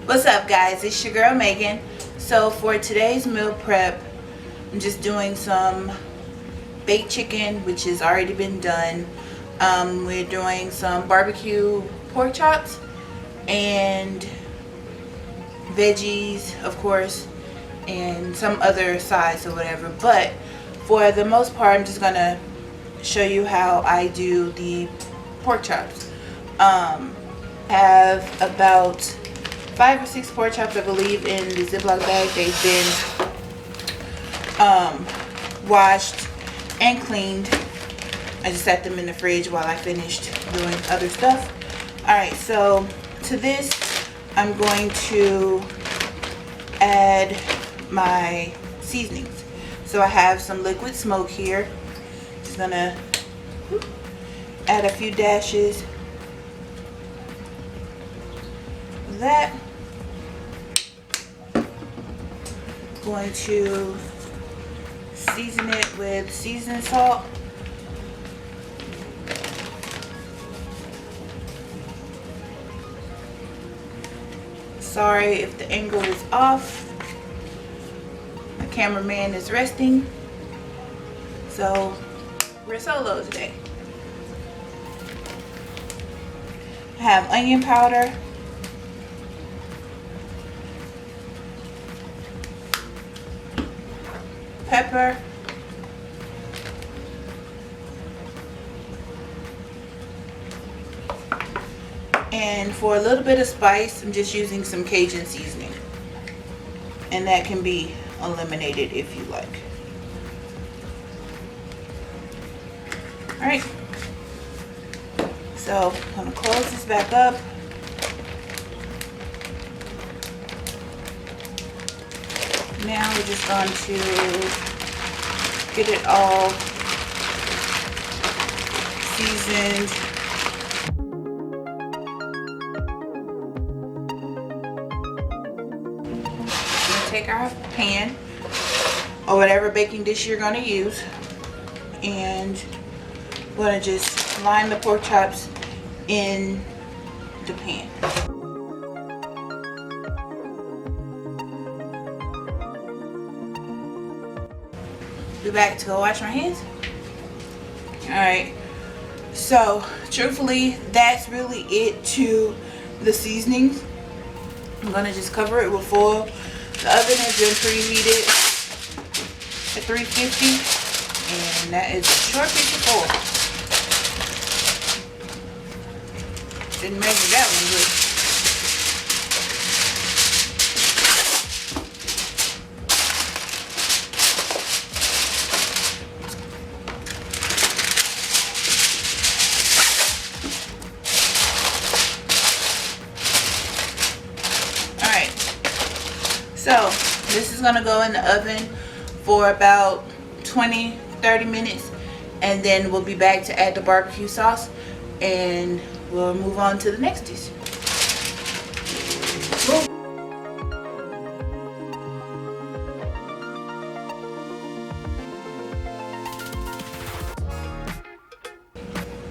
What's up, guys? It's your girl Megan. So for today's meal prep, I'm just doing some baked chicken, which has already been done. We're doing some barbecue pork chops and veggies, of course, and some other sides or whatever. But for the most part, I'm just gonna show you how I do the pork chops. Have about 5 or 6 pork chops, I believe, in the Ziploc bag. They've been washed and cleaned. I just set them in the fridge while I finished doing other stuff. Alright, so to this I'm going to add my seasonings. So I have some liquid smoke here. Just gonna add a few dashes of that. Going to season it with seasoning salt. Sorry if the angle is off. The cameraman is resting, so we're solo today. I have onion powder, pepper, and for a little bit of spice, I'm just using some Cajun seasoning, and that can be eliminated if you like. Alright, so I'm going to close this back up. Now we're just going to get it all seasoned. We're going to take our pan or whatever baking dish you're going to use, and we're going to just line the pork chops in the pan. Be back to go wash my hands. Alright, so truthfully, that's really it to the seasonings. I'm gonna just cover it with foil. The oven has been preheated at 350, and that is a short piece of foil. Didn't measure that one, but so this is gonna go in the oven for about 20-30 minutes, and then we'll be back to add the barbecue sauce, and we'll move on to the next dish.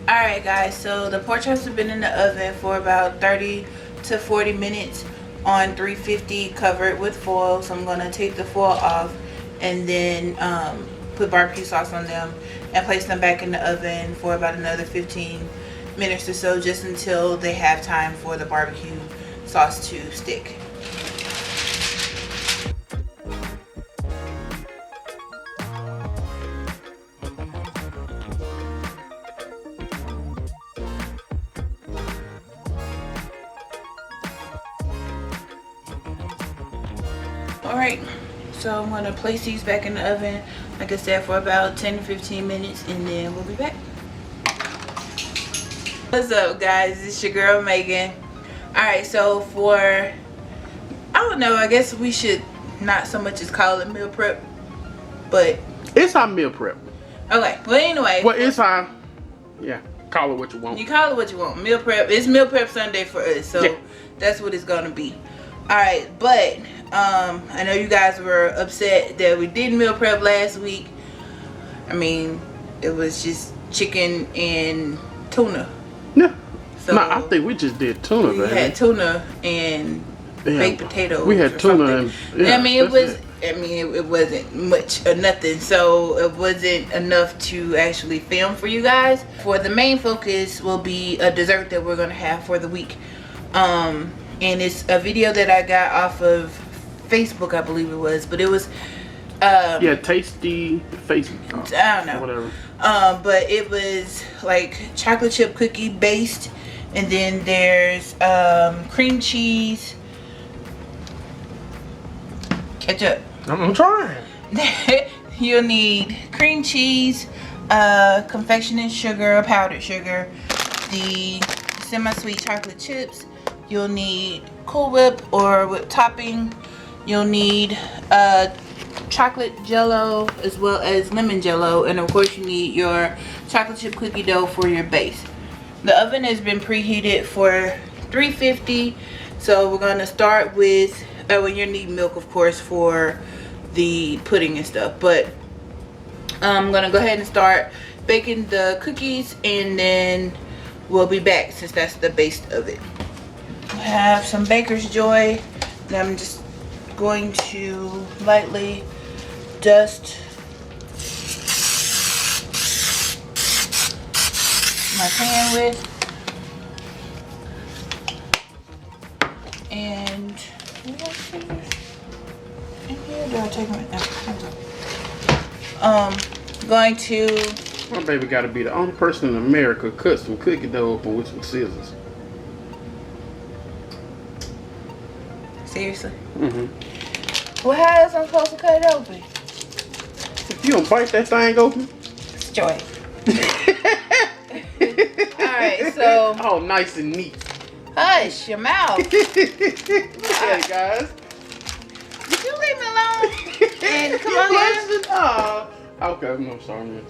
Alright guys, so the pork chops have been in the oven for about 30 to 40 minutes on 350, cover it with foil. So I'm going to take the foil off and then put barbecue sauce on them and place them back in the oven for about another 15 minutes or so, just until they have time for the barbecue sauce to stick. All right, so I'm gonna place these back in the oven, like I said, for about 10 to 15 minutes, and then we'll be back. What's up, guys? It's your girl Megan. All right, so for, I don't know, I guess we should not so much as call it meal prep, but it's our meal prep. Okay, well anyway. Well, it's our, yeah, call it what you want. You call it what you want. Meal prep. It's meal prep Sunday for us, so yeah, that's what it's gonna be. All right, but I know you guys were upset that we didn't meal prep last week. I mean, it was just chicken and tuna. Yeah. So no, I think we just did tuna. We had tuna and baked potatoes. We had tuna and yeah, I mean, it was. I mean, it wasn't much or nothing, so it wasn't enough to actually film for you guys. For the main focus will be a dessert that we're gonna have for the week. And it's a video that I got off of Facebook, I believe it was, but it was yeah, tasty Facebook. I don't know, whatever. But it was like chocolate chip cookie based, and then there's cream cheese, ketchup. I'm trying. You'll need cream cheese, confectionate sugar, powdered sugar, the semi-sweet chocolate chips. You'll need Cool Whip or whipped topping. You'll need chocolate jello as well as lemon jello, and of course you need your chocolate chip cookie dough for your base. The oven has been preheated for 350, so we're gonna start with well, you need milk of course for the pudding and stuff, but I'm gonna go ahead and start baking the cookies, and then we'll be back since that's the base of it. I have some Baker's Joy, and I'm just going to lightly dust my pan with, and do I take my going to. My baby got to be the only person in America cut some cookie dough open with some scissors. Seriously? Mm-hmm. Well, how else I'm supposed to cut it open? If you don't bite that thing open. It's joy. Alright, so. Oh, nice and neat. Hush your mouth. Okay, guys. Did you leave me alone? And come on here. Okay, I'm sorry.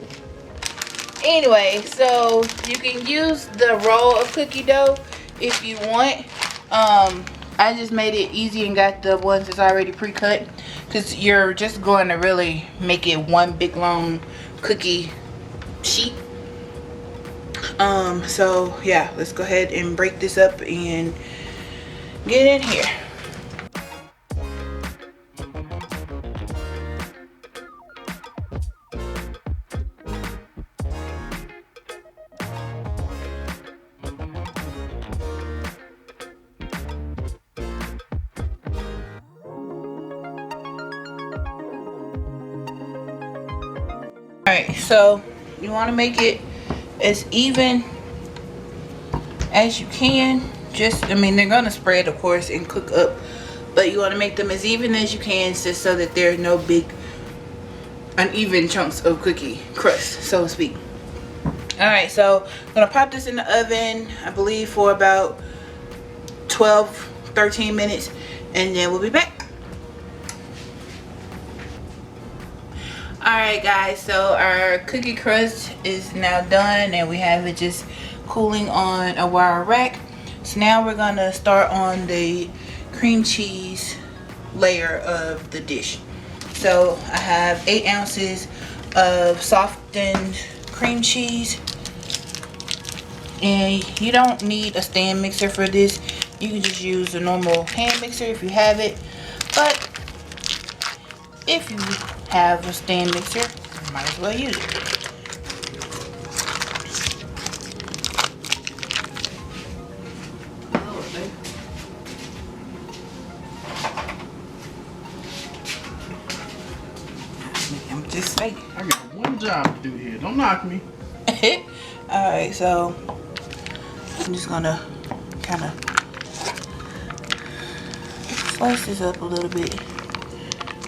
Anyway, so you can use the roll of cookie dough if you want. I just made it easy and got the ones that's already pre-cut, because you're just going to really make it one big long cookie sheet. So yeah, let's go ahead and break this up and get in here. Alright, so you want to make it as even as you can. Just, I mean, they're going to spread, of course, and cook up, but you want to make them as even as you can, just so that there's no big uneven chunks of cookie crust, so to speak. Alright, so I'm going to pop this in the oven, I believe, for about 12-13 minutes, and then we'll be back. Alright guys, so our cookie crust is now done, and we have it just cooling on a wire rack. So now we're gonna start on the cream cheese layer of the dish. So I have 8 ounces of softened cream cheese, and you don't need a stand mixer for this. You can just use a normal hand mixer if you have it, but if you have a stand mixer, you might as well use it. I'm just saying. I got one job to do here. Don't knock me. Alright, so I'm just gonna kind of slice this up a little bit.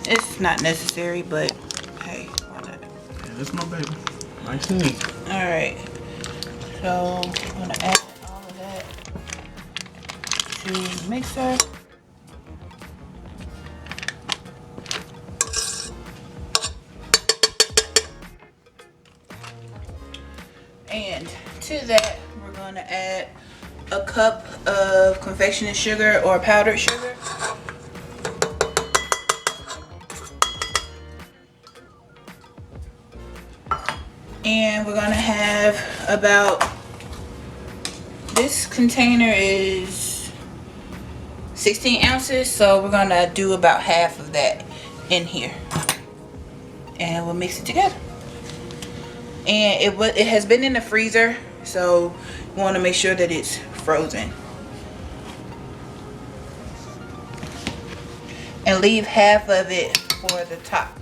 It's not necessary, but hey, why not? Yeah, that's my baby. Nice and neat. Alright, so I'm gonna add all of that to the mixer. And to that, we're gonna add a cup of confectioner's sugar or powdered sugar. And we're gonna have about, this container is 16 ounces, so we're gonna do about half of that in here. And we'll mix it together. And it has been in the freezer, so we want to make sure that it's frozen. And leave half of it for the top.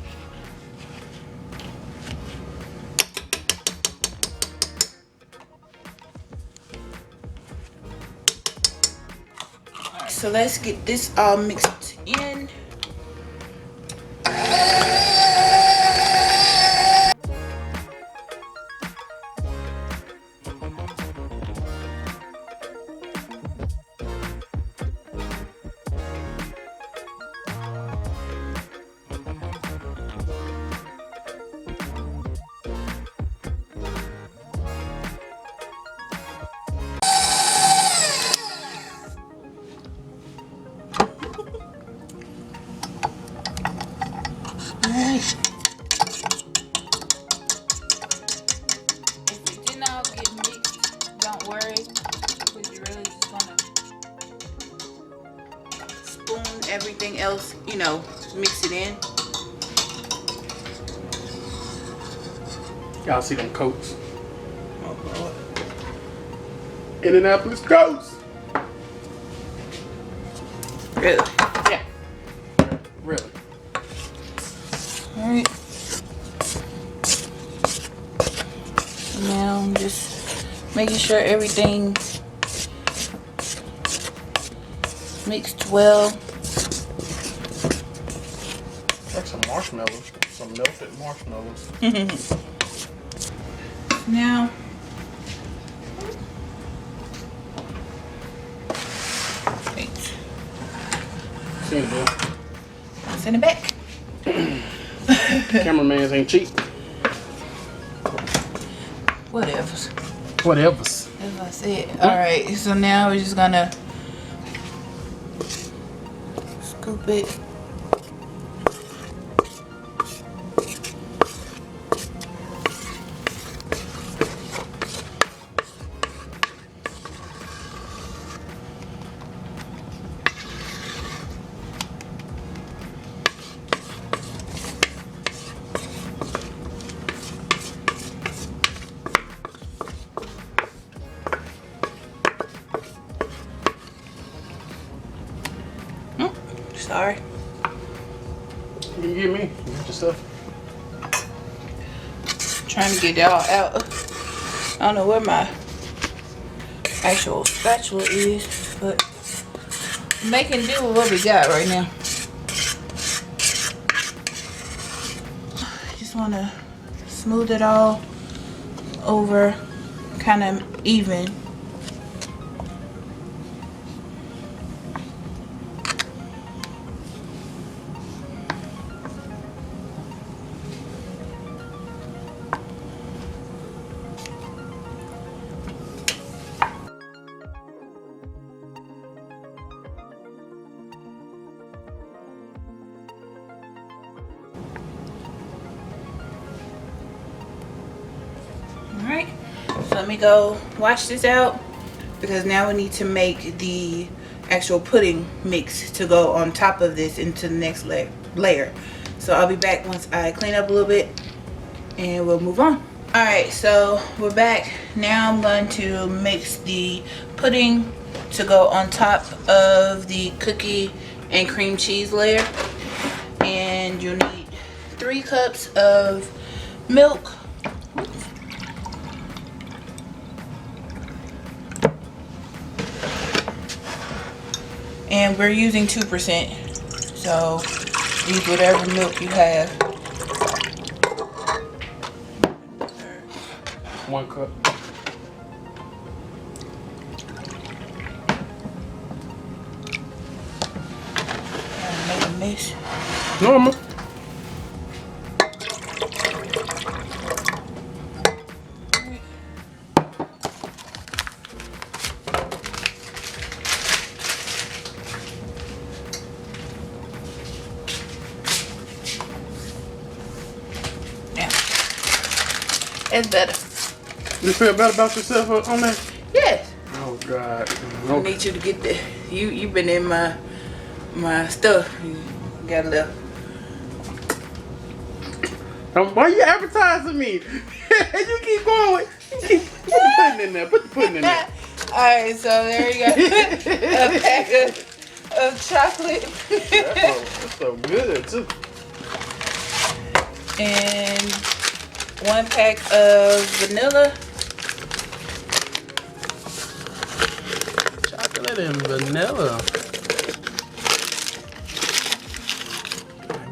Alright, so let's get this all mixed in. Alright. If it did not get mixed, don't worry, because you're really just gonna spoon everything else, you know, mix it in. Y'all see them coats? Oh Lord. Indianapolis coats. Really? Yeah. Really. Alright. So now I'm just making sure everything mixed well. Like some marshmallows. Some melted marshmallows. Now wait. Seen it, Bill. Send it back. Cameramans ain't cheap. Whatever. Whatevers. That's what I said. Alright, so now we're just gonna scoop it. Sorry. You can get me. Get your stuff. Trying to get it all out. I don't know where my actual spatula is, but making do with what we got right now. Just want to smooth it all over, kind of even. Alright, so let me go wash this out, because now we need to make the actual pudding mix to go on top of this into the next layer. So I'll be back once I clean up a little bit and we'll move on. Alright, so we're back. Now I'm going to mix the pudding to go on top of the cookie and cream cheese layer. And you'll need 3 cups of milk. And we're using 2%, so Use whatever milk you have. 1 cup. Make a mess. Normal. It's better. You feel better about yourself on that? Yes. Oh God. I need you to get the. You've been in my stuff. You got a little. Why you advertising me? You keep going with. Put the pudding in there. Put the pudding in there. All right, so there you go. A pack of chocolate. That's so good too. And 1 pack of vanilla. Chocolate and vanilla.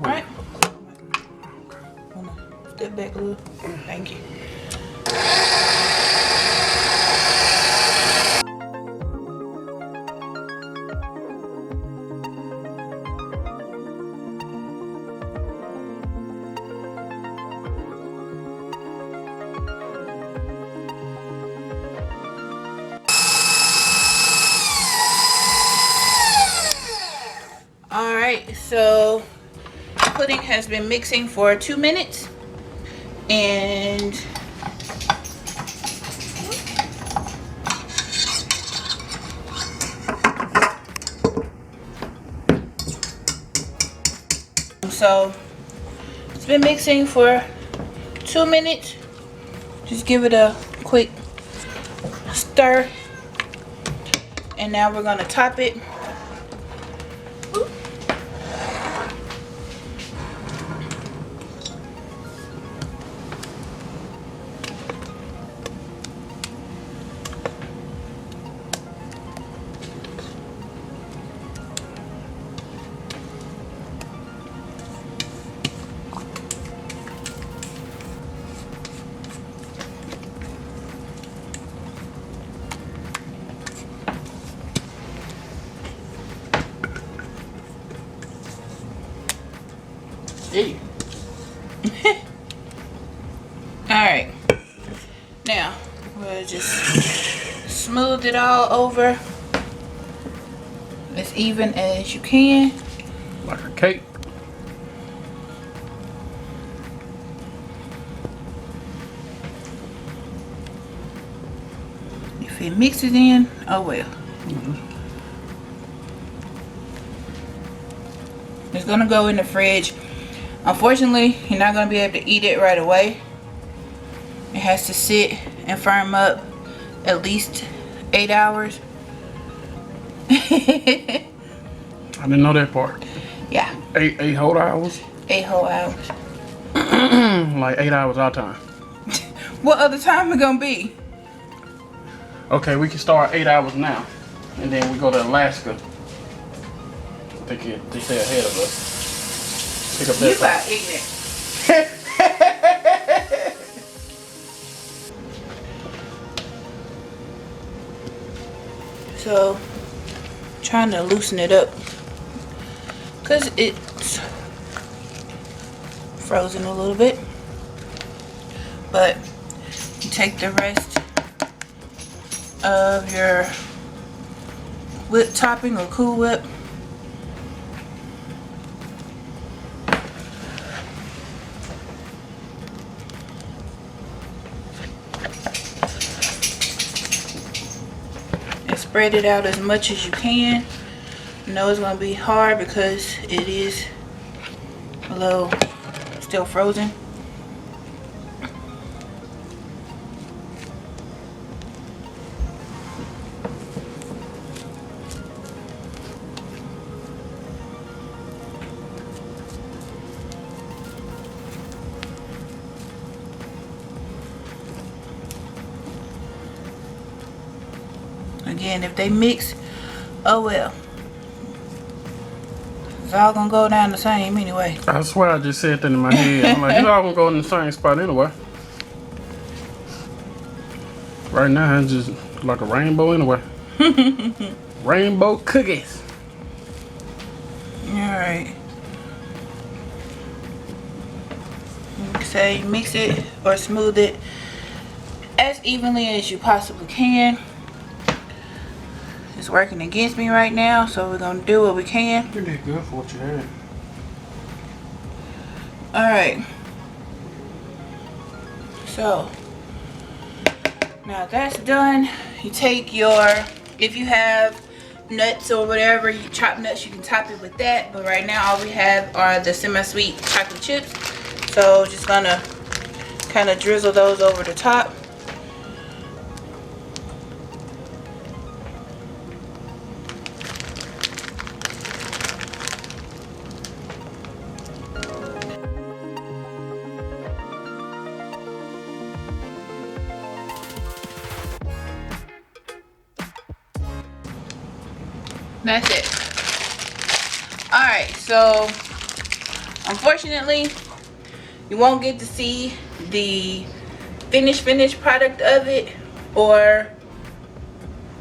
Right. Step back a little. Thank you. Alright, so pudding has been mixing for 2 minutes, and so it's been mixing for 2 minutes. Just give it a quick stir, and now we're going to top it. Hey. Alright, now we'll just smooth it all over as even as you can. Like a cake. If it mixes in, oh well. It's gonna go in the fridge. Unfortunately, you're not gonna be able to eat it right away. It has to sit and firm up at least 8 hours. I didn't know that part. Yeah, 8 whole hours. 8 whole hours. Like 8 hours our time. What other time it gonna be? Okay, we can start 8 hours now, and then we go to Alaska. They stay ahead of us. Pick up that You time. about ignorant. So, trying to loosen it up because it's frozen a little bit. But you take the rest of your whip topping or Cool Whip. Spread it out as much as you can. I know it's gonna be hard because it is a little still frozen. Again, if they mix, oh well. It's all gonna go down the same anyway. I swear I just said that in my head. I'm like, it's all gonna go in the same spot anyway. Right now, it's just like a rainbow anyway. Rainbow cookies. Alright. Say mix it or smooth it as evenly as you possibly can. It's working against me right now, so we're gonna do what we can. You did good for what you had. Alright. So now that's done. You take your, if you have nuts or whatever, you chop nuts, you can top it with that. But right now all we have are the semi-sweet chocolate chips. So just gonna kind of drizzle those over the top. That's it. Alright, so unfortunately you won't get to see the finished product of it, or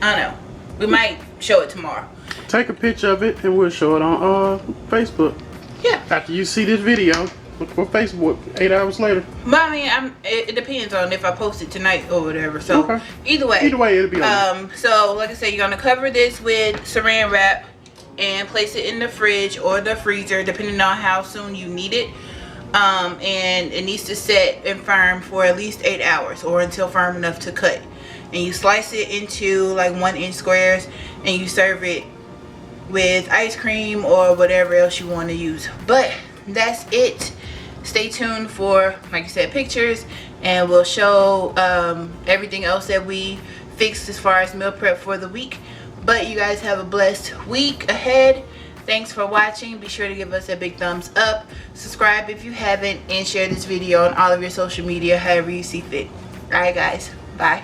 I don't know, we might show it tomorrow. Take a picture of it and we'll show it on Facebook. Yeah. After you see this video for Facebook 8 hours later. But I mean, it depends on if I post it tonight or whatever. So okay. Either way it'll be on. So like I said, you're gonna cover this with saran wrap and place it in the fridge or the freezer, depending on how soon you need it. And it needs to set and firm for at least 8 hours or until firm enough to cut. And you slice it into like 1-inch squares and you serve it with ice cream or whatever else you want to use. But that's it. Stay tuned for, like I said, pictures, and we'll show everything else that we fixed as far as meal prep for the week. But you guys have a blessed week ahead. Thanks for watching. Be sure to give us a big thumbs up, subscribe if you haven't, and share this video on all of your social media however you see fit. Alright guys, bye.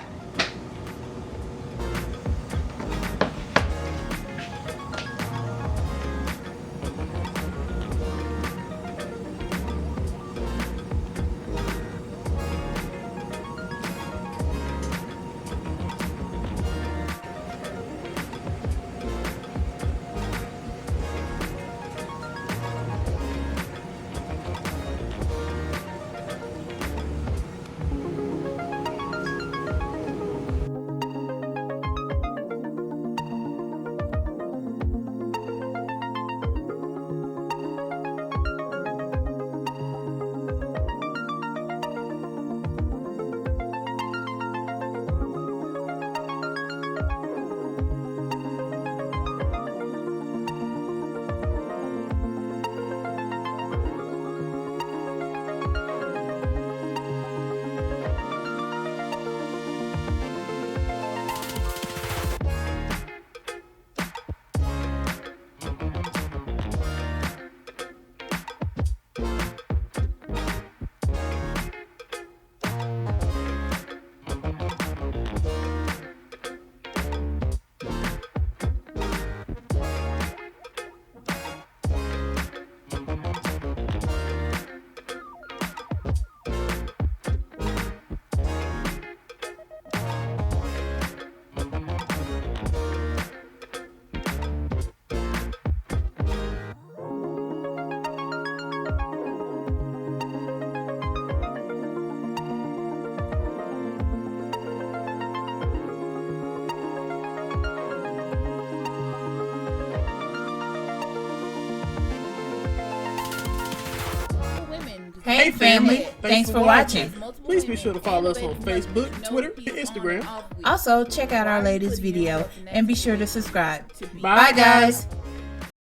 Hey family, thanks for watching. Please be sure to follow us on Facebook, Twitter, and Instagram. Also, check out our latest video and be sure to subscribe. Bye Bye guys.